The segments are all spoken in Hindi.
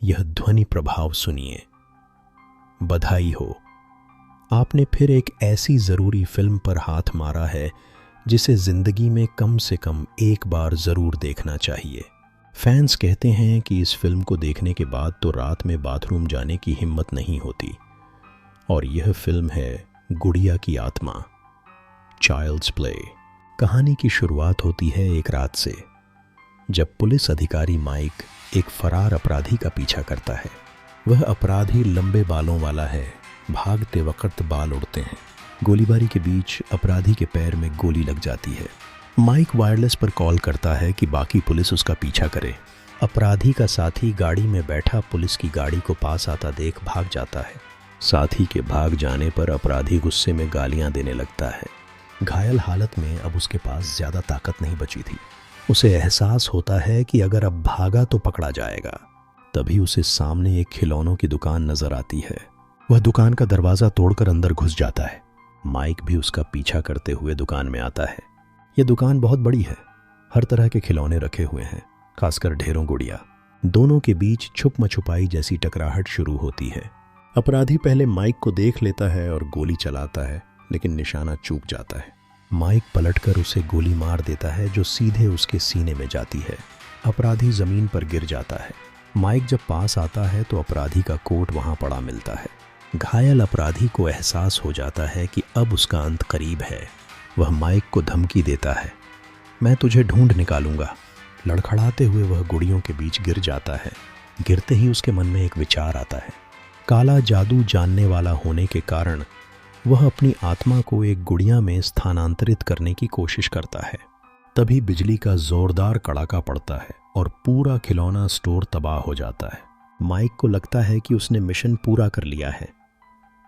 यह ध्वनि प्रभाव सुनिए। बधाई हो, आपने फिर एक ऐसी ज़रूरी फिल्म पर हाथ मारा है जिसे ज़िंदगी में कम से कम एक बार ज़रूर देखना चाहिए। फैंस कहते हैं कि इस फिल्म को देखने के बाद तो रात में बाथरूम जाने की हिम्मत नहीं होती। और यह फिल्म है गुड़िया की आत्मा, चाइल्ड्स प्ले। कहानी की शुरुआत होती है एक रात से, जब पुलिस अधिकारी माइक एक फरार अपराधी का पीछा करता है। वह अपराधी लंबे बालों वाला है, भागते वक्त बाल उड़ते हैं। गोलीबारी के बीच अपराधी के पैर में गोली लग जाती है। माइक वायरलेस पर कॉल करता है कि बाकी पुलिस उसका पीछा करे। अपराधी का साथी गाड़ी में बैठा पुलिस की गाड़ी को पास आता देख भाग जाता है। साथी के भाग जाने पर अपराधी गुस्से में गालियां देने लगता है। घायल हालत में अब उसके पास ज़्यादा ताकत नहीं बची थी। उसे एहसास होता है कि अगर अब भागा तो पकड़ा जाएगा। तभी उसे सामने एक खिलौनों की दुकान नजर आती है। वह दुकान का दरवाज़ा तोड़कर अंदर घुस जाता है। माइक भी उसका पीछा करते हुए दुकान में आता है। यह दुकान बहुत बड़ी है, हर तरह के खिलौने रखे हुए हैं, खासकर ढेरों गुड़िया। दोनों के बीच छुप छुपाई जैसी टकराहट शुरू होती है। अपराधी पहले माइक को देख लेता है और गोली चलाता है, लेकिन निशाना चूक जाता है। माइक पलटकर उसे गोली मार देता है जो सीधे उसके सीने में जाती है। अपराधी जमीन पर गिर जाता है। माइक जब पास आता है तो अपराधी का कोट वहां पड़ा मिलता है। घायल अपराधी को एहसास हो जाता है कि अब उसका अंत करीब है। वह माइक को धमकी देता है, मैं तुझे ढूंढ निकालूंगा। लड़खड़ाते हुए वह गुड़ियों के बीच गिर जाता है। गिरते ही उसके मन में एक विचार आता है। काला जादू जानने वाला होने के कारण वह अपनी आत्मा को एक गुड़िया में स्थानांतरित करने की कोशिश करता है। तभी बिजली का जोरदार कड़ाका पड़ता है और पूरा खिलौना स्टोर तबाह हो जाता है। माइक को लगता है कि उसने मिशन पूरा कर लिया है,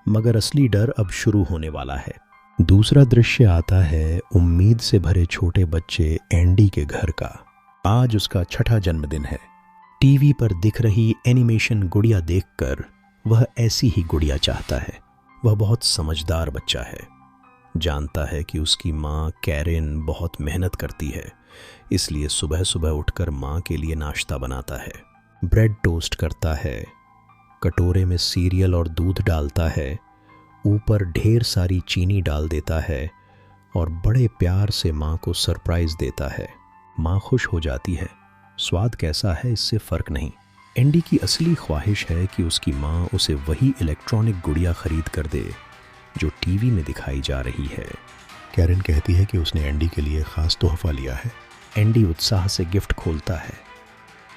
मगर असली डर अब शुरू होने वाला है। दूसरा दृश्य आता है उम्मीद से भरे छोटे बच्चे एंडी के घर का। आज उसका 6ठा जन्मदिन है। टीवी पर दिख रही एनिमेशन गुड़िया देखकर वह ऐसी ही गुड़िया चाहता है। वह बहुत समझदार बच्चा है, जानता है कि उसकी माँ कैरेन बहुत मेहनत करती है, इसलिए सुबह सुबह उठकर माँ के लिए नाश्ता बनाता है। ब्रेड टोस्ट करता है, कटोरे में सीरियल और दूध डालता है, ऊपर ढेर सारी चीनी डाल देता है और बड़े प्यार से माँ को सरप्राइज देता है। माँ खुश हो जाती है। स्वाद कैसा है इससे फर्क नहीं। एंडी की असली ख्वाहिश है कि उसकी माँ उसे वही इलेक्ट्रॉनिक गुड़िया खरीद कर दे जो टीवी में दिखाई जा रही है। कैरेन कहती है कि उसने एंडी के लिए ख़ास तोहफा लिया है। एंडी उत्साह से गिफ्ट खोलता है,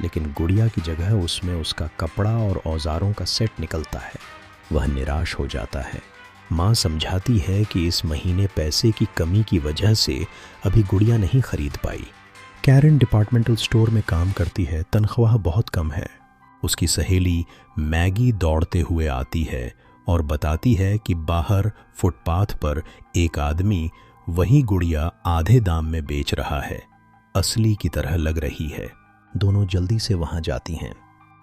लेकिन गुड़िया की जगह उसमें उसका कपड़ा और औजारों का सेट निकलता है। वह निराश हो जाता है। माँ समझाती है कि इस महीने पैसे की कमी की वजह से अभी गुड़िया नहीं खरीद पाई। कैरेन डिपार्टमेंटल स्टोर में काम करती है, तनख्वाह बहुत कम है। उसकी सहेली मैगी दौड़ते हुए आती है और बताती है कि बाहर फुटपाथ पर एक आदमी वही गुड़िया आधे दाम में बेच रहा है, असली की तरह लग रही है। दोनों जल्दी से वहां जाती हैं।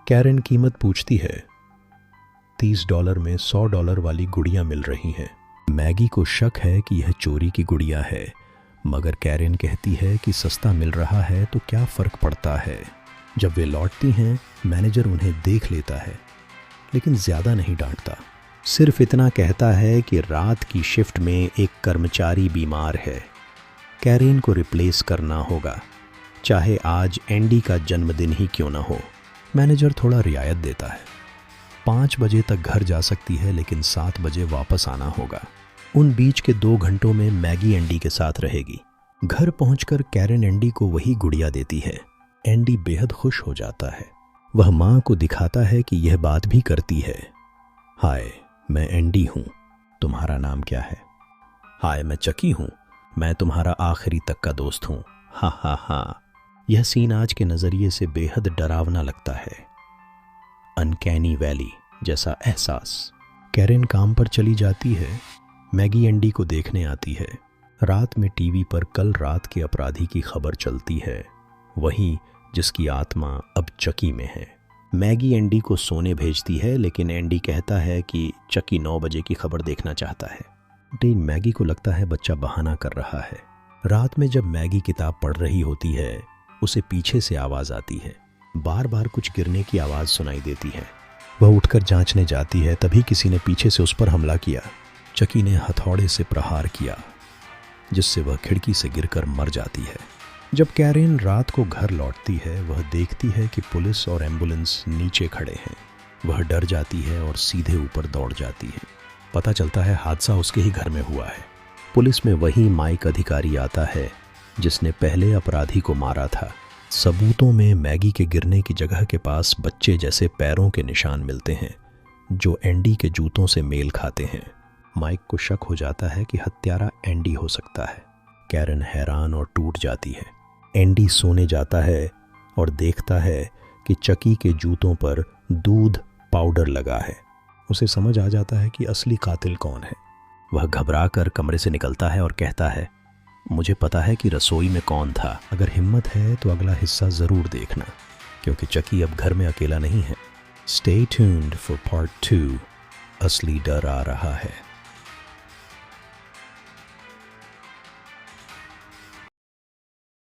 कैरेन कीमत पूछती है। $30 में $100 वाली गुड़िया मिल रही हैं। मैगी को शक है कि यह चोरी की गुड़िया है, मगर कैरेन कहती है कि सस्ता मिल रहा है तो क्या फ़र्क पड़ता है। जब वे लौटती हैं, मैनेजर उन्हें देख लेता है, लेकिन ज़्यादा नहीं डांटता। सिर्फ इतना कहता है कि रात की शिफ्ट में एक कर्मचारी बीमार है, कैरेन को रिप्लेस करना होगा, चाहे आज एंडी का जन्मदिन ही क्यों ना हो। मैनेजर थोड़ा रियायत देता है। 5 बजे तक घर जा सकती है, लेकिन 7 बजे वापस आना होगा। उन बीच के 2 घंटों में मैगी एंडी के साथ रहेगी। घर पहुंचकर कैरेन एंडी को वही गुड़िया देती है। एंडी बेहद खुश हो जाता है। वह माँ को दिखाता है कि यह बात भी करती है। हाय, मैं एंडी हूँ, तुम्हारा नाम क्या है? हाय, मैं चकी हूँ, मैं तुम्हारा आखिरी तक का दोस्त हूँ। हा हा हा। यह सीन आज के नज़रिए से बेहद डरावना लगता है। अनकैनी वैली जैसा एहसास। कैरेन काम पर चली जाती है। मैगी एंडी को देखने आती है। रात में टीवी पर कल रात के अपराधी की खबर चलती है, वही जिसकी आत्मा अब चकी में है। मैगी एंडी को सोने भेजती है, लेकिन एंडी कहता है कि चकी 9 बजे की खबर देखना चाहता है। लेकिन मैगी को लगता है बच्चा बहाना कर रहा है। रात में जब मैगी किताब पढ़ रही होती है, उसे पीछे से आवाज़ आती है। बार बार कुछ गिरने की आवाज़ सुनाई देती है। वह उठकर जांचने जाती है, तभी किसी ने पीछे से उस पर हमला किया। चकी ने हथौड़े से प्रहार किया, जिससे वह खिड़की से गिरकर मर जाती है। जब कैरेन रात को घर लौटती है, वह देखती है कि पुलिस और एम्बुलेंस नीचे खड़े हैं। वह डर जाती है और सीधे ऊपर दौड़ जाती है। पता चलता है हादसा उसके ही घर में हुआ है। पुलिस में वही माइक अधिकारी आता है जिसने पहले अपराधी को मारा था। सबूतों में मैगी के गिरने की जगह के पास बच्चे जैसे पैरों के निशान मिलते हैं, जो एंडी के जूतों से मेल खाते हैं। माइक को शक हो जाता है कि हत्यारा एंडी हो सकता है। कैरन हैरान और टूट जाती है। एंडी सोने जाता है और देखता है कि चकी के जूतों पर दूध पाउडर लगा है। उसे समझ आ जाता है कि असली कातिल कौन है। वह घबराकर कमरे से निकलता है और कहता है, मुझे पता है कि रसोई में कौन था। अगर हिम्मत है तो अगला हिस्सा ज़रूर देखना, क्योंकि चकी अब घर में अकेला नहीं है। Stay tuned for part 2। असली डर आ रहा है।